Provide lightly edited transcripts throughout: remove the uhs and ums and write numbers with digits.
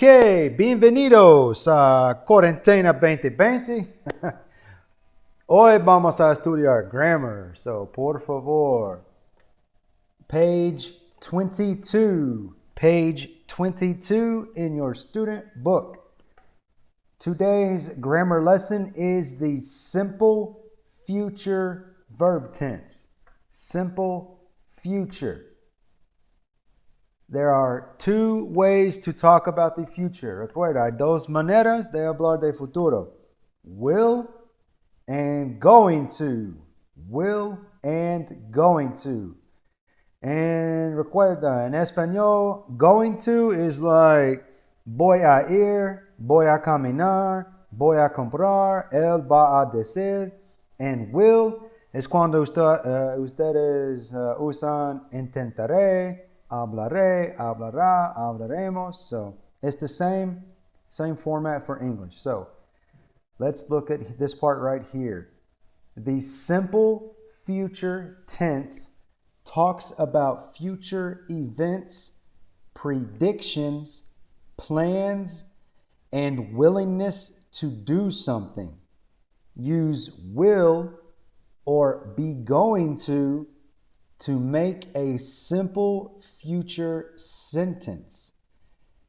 Ok, bienvenidos a Cuarentena 2020. Hoy vamos a estudiar grammar, so por favor, page 22. Page 22 in your student book. Today's grammar lesson is the simple future verb tense. Simple future. There are two ways to talk about the future. Recuerda, hay dos maneras de hablar de futuro. Will and going to. Will and going to. And recuerda, en español, going to is like voy a ir, voy a caminar, voy a comprar, él va a decir. And will es cuando ustedes usan intentaré, hablaré, hablará, hablaremos. So it's the same format for English. So let's look at this part right here. The simple future tense talks about future events, predictions, plans, and willingness to do something. Use will or be going to make a simple future sentence.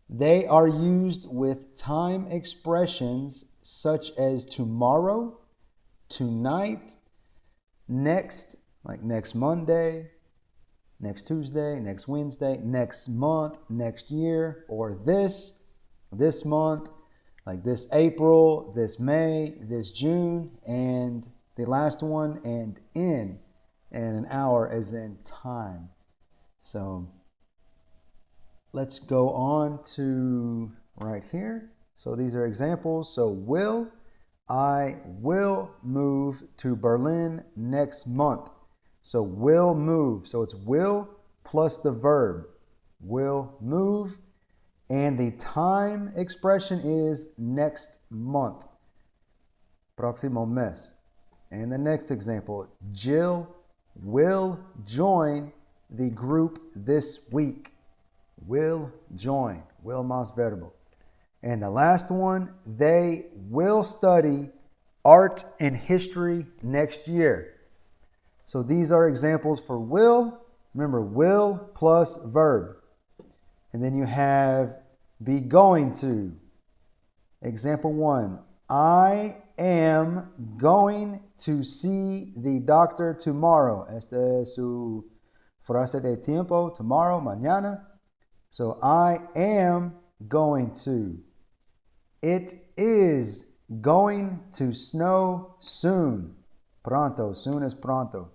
They are used with time expressions such as tomorrow, tonight, next, like next Monday, next Tuesday, next Wednesday, next month, next year, or this month, like this April, this May, this June, and the last one, and in, and an hour as in time. So let's go on to right here. So these are examples. So will, I will move to Berlin next month. So will move. So it's will plus the verb. Will move. And the time expression is next month. Próximo mes. And the next example, Jill will join the group this week. Will join. Will más verbo. And the last one, they will study art and history next year. So these are examples for will. Remember, will plus verb. And then you have be going to. Example 1, I am going to see the doctor tomorrow. Esta es su frase de tiempo, tomorrow, mañana. So I am going to. It is going to snow soon. Pronto, soon as pronto.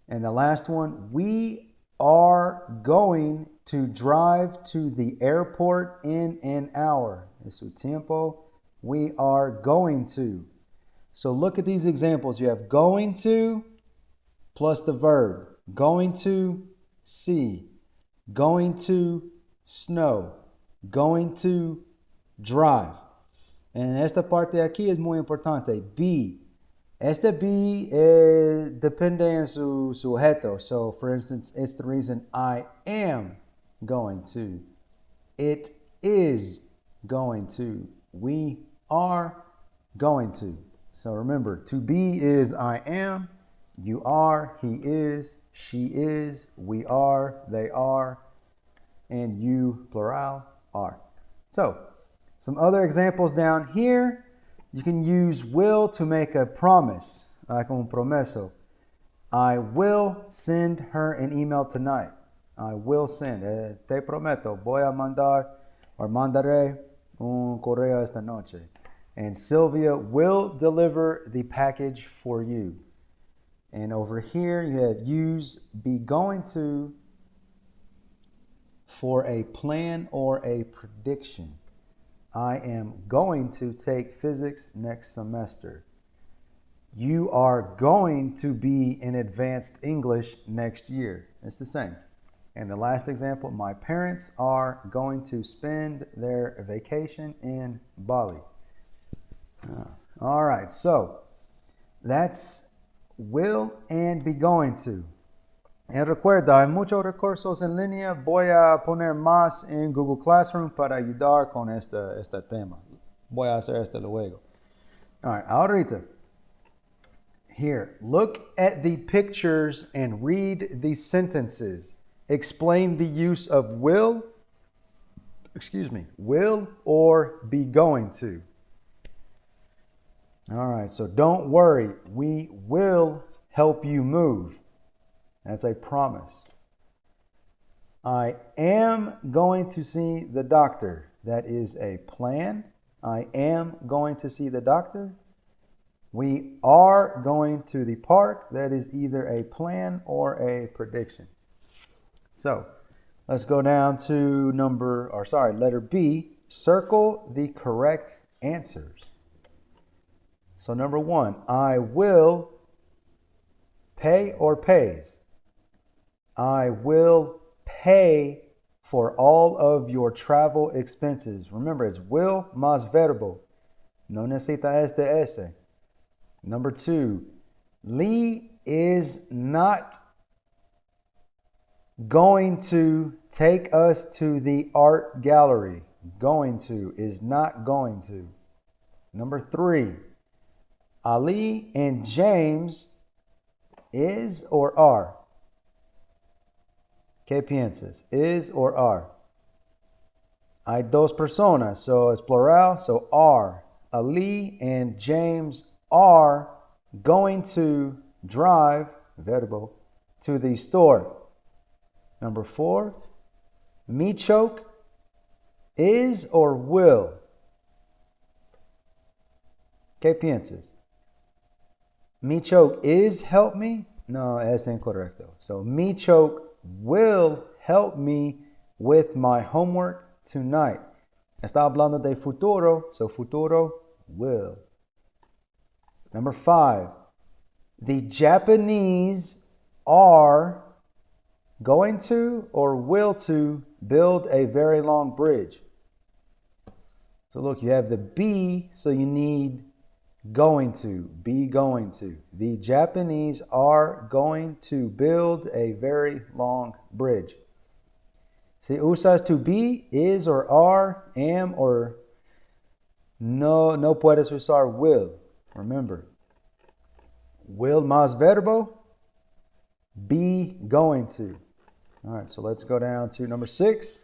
And the last one, we are going to drive to the airport in an hour. Es su tiempo. We are going to. So look at these examples. You have going to plus the verb. Going to see. Going to snow. Going to drive. And esta parte aquí es muy importante. Be. Este be depende en su sujeto. So, for instance, it's the reason I am going to. It is going to. We are going to. So remember, to be is I am, you are, he is, she is, we are, they are, and you, plural, are. So, some other examples down here. You can use will to make a promise, like un promeso. I will send her an email tonight. I will send. Te prometo, voy a mandar or mandaré un correo esta noche. And Sylvia will deliver the package for you. And over here you have use be going to for a plan or a prediction. I am going to take physics next semester. You are going to be in advanced English next year. It's the same. And the last example, my parents are going to spend their vacation in Bali. All right, so that's will and be going to. Y recuerda, hay muchos recursos en línea. Voy a poner más en Google Classroom para ayudar con este tema. Voy a hacer esto luego. All right, ahorita. Here, look at the pictures and read the sentences. Explain the use of will or be going to. All right, so don't worry. We will help you move. That's a promise. I am going to see the doctor. That is a plan. I am going to see the doctor. We are going to the park. That is either a plan or a prediction. So let's go down to letter B. Circle the correct answers. So number 1, I will pay or pays. I will pay for all of your travel expenses. Remember, it's will más verbo. No necesita ese. Number 2, Lee is not going to take us to the art gallery. Going to is not going to. Number 3, Ali and James is or are. ¿Qué piensas? Is or are? Hay dos personas, so it's plural, so are. Ali and James are going to drive, verbo, to the store. Number 4, Michoke is or will. ¿Qué piensas? Michoke is help me? No, es incorrecto. So Michoke will help me with my homework tonight. Está hablando de futuro, so futuro will. Number 5, the Japanese are going to or will to build a very long bridge. So look, you have the be, so you need going to, be going to. The Japanese are going to build a very long bridge. Si usas to be, is or are, am or no puedes usar will. Remember, will más verbo, be going to. All right, so let's go down to number 6.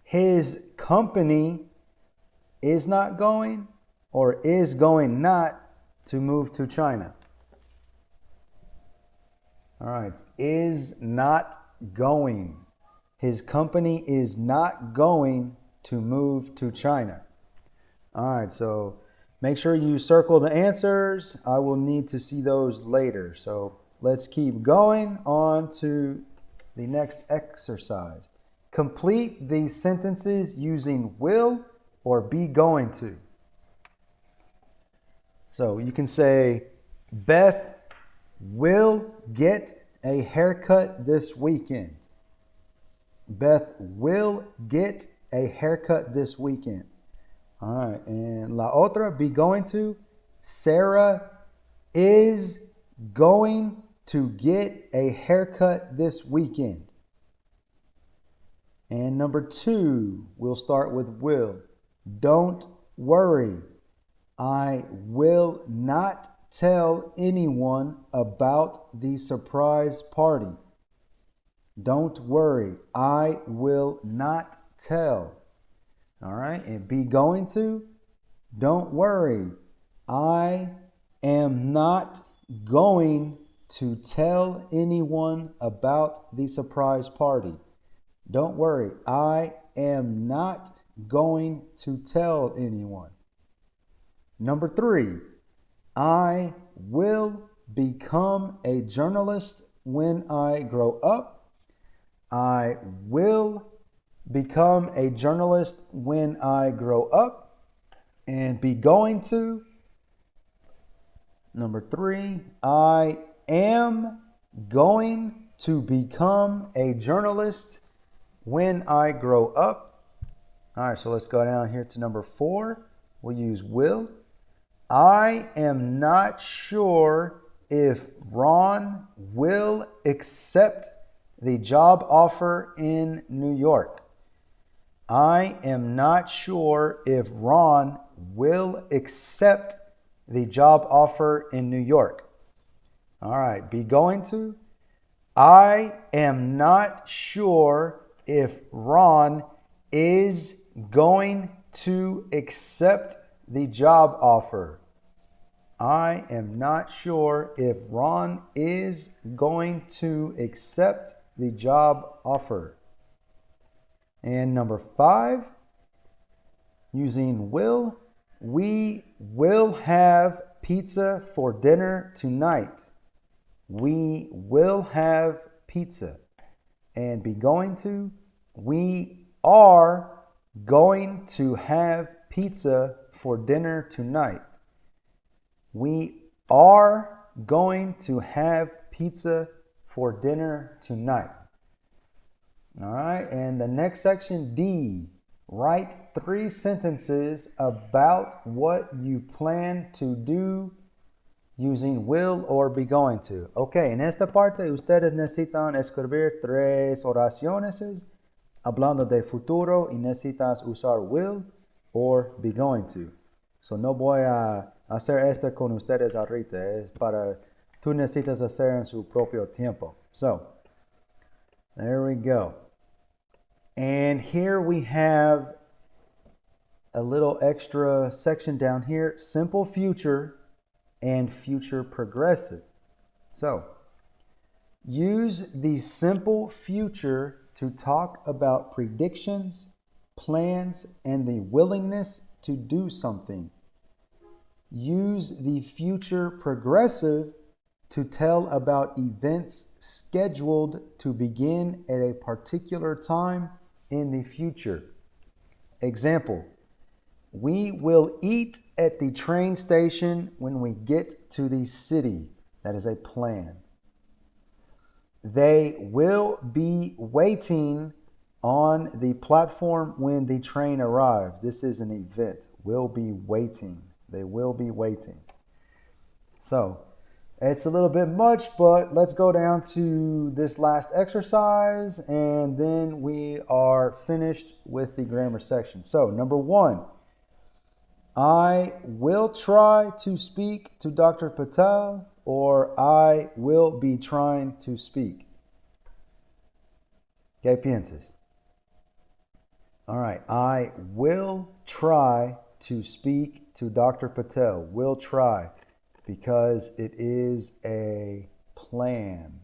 His company is not going or is going not to move to China. All right, is not going. His company is not going to move to China. All right, so make sure you circle the answers. I will need to see those later. So let's keep going on to the next exercise. Complete these sentences using will or be going to. So you can say, Beth will get a haircut this weekend. Beth will get a haircut this weekend. All right, and la otra, be going to. Sarah is going to get a haircut this weekend. And number 2, we'll start with will. Don't worry. I will not tell anyone about the surprise party. Don't worry. I will not tell. All right, and be going to. Don't worry. I am not going to tell anyone about the surprise party. Don't worry. I am not going to tell anyone. Number 3, I will become a journalist when I grow up. I will become a journalist when I grow up. And be going to. Number 3, I am going to become a journalist when I grow up. All right, so let's go down here to number 4. We'll use will. I am not sure if Ron will accept the job offer in New York. I am not sure if Ron will accept the job offer in New York. All right, be going to. I am not sure if Ron is going to accept the job offer. I am not sure if Ron is going to accept the job offer. And number 5, using will, we will have pizza for dinner tonight. We will have pizza. And be going to, we are going to have pizza for dinner tonight. We are going to have pizza for dinner tonight. All right, and the next section, D, write 3 sentences about what you plan to do using will or be going to. Ok, en esta parte ustedes necesitan escribir 3 oraciones hablando de futuro y necesitas usar will or be going to. So no voy a hacer esto con ustedes ahorita, es para tú necesitas hacer en su propio tiempo. So, there we go. And here we have a little extra section down here, simple future and future progressive. So, use the simple future to talk about predictions, plans, and the willingness to do something. Use the future progressive to tell about events scheduled to begin at a particular time in the future. Example, we will eat at the train station when we get to the city. That is a plan. They will be waiting on the platform when the train arrives. This is an event. Will be waiting. They will be waiting. So, it's a little bit much, but let's go down to this last exercise and then we are finished with the grammar section. So, number 1, I will try to speak to Dr. Patel, or I will be trying to speak. ¿Qué piensas? All right, I will try to speak to Dr. Patel. Will try, because it is a plan.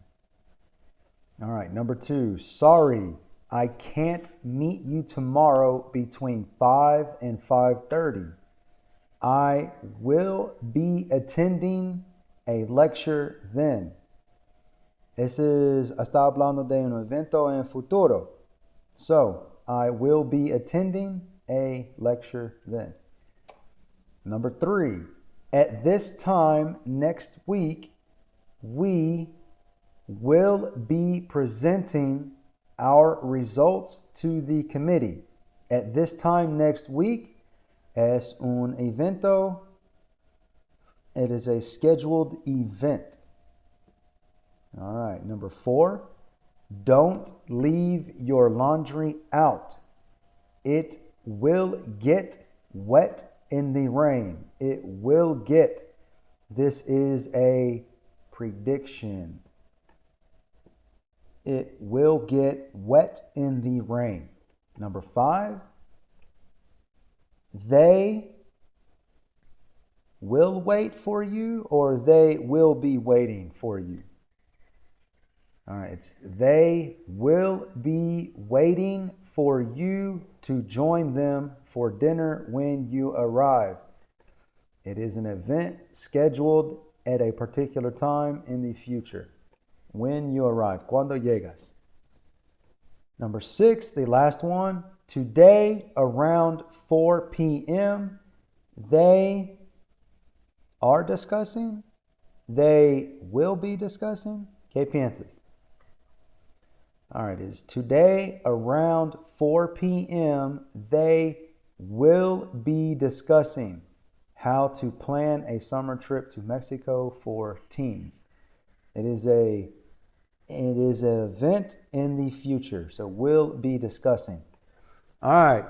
All right, number 2, sorry, I can't meet you tomorrow between 5 and 5:30. I will be attending a lecture then. Está hablando de un evento en futuro. So, I will be attending a lecture then. Number 3, at this time next week, we will be presenting our results to the committee. At this time next week, es un evento. It is a scheduled event. All right, number 4, don't leave your laundry out. It will get wet in the rain. It will get. This is a prediction. It will get wet in the rain. Number 5, they will wait for you, or they will be waiting for you. All right, it's they will be waiting for you to join them for dinner when you arrive. It is an event scheduled at a particular time in the future. When you arrive, cuando llegas. Number 6, the last one. Today around 4 p.m., they are discussing. They will be discussing. ¿Qué piensas? All right, it is today around 4 p.m. They will be discussing how to plan a summer trip to Mexico for teens. It is a It is an event in the future. So we'll be discussing. All right.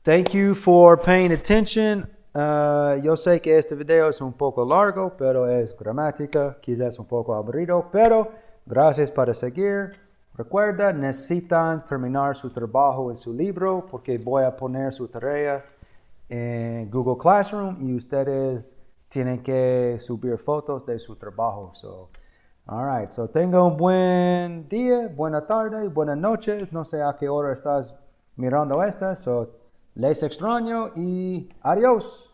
Thank you for paying attention. Yo sé que este video es un poco largo, pero es gramática, quizás un poco aburrido, pero gracias por seguir. Recuerda, necesitan terminar su trabajo en su libro porque voy a poner su tarea en Google Classroom y ustedes tienen que subir fotos de su trabajo. So, all right. So, tenga un buen día, buena tarde, buenas noches. No sé a qué hora estás mirando esta. So, les extraño y adiós.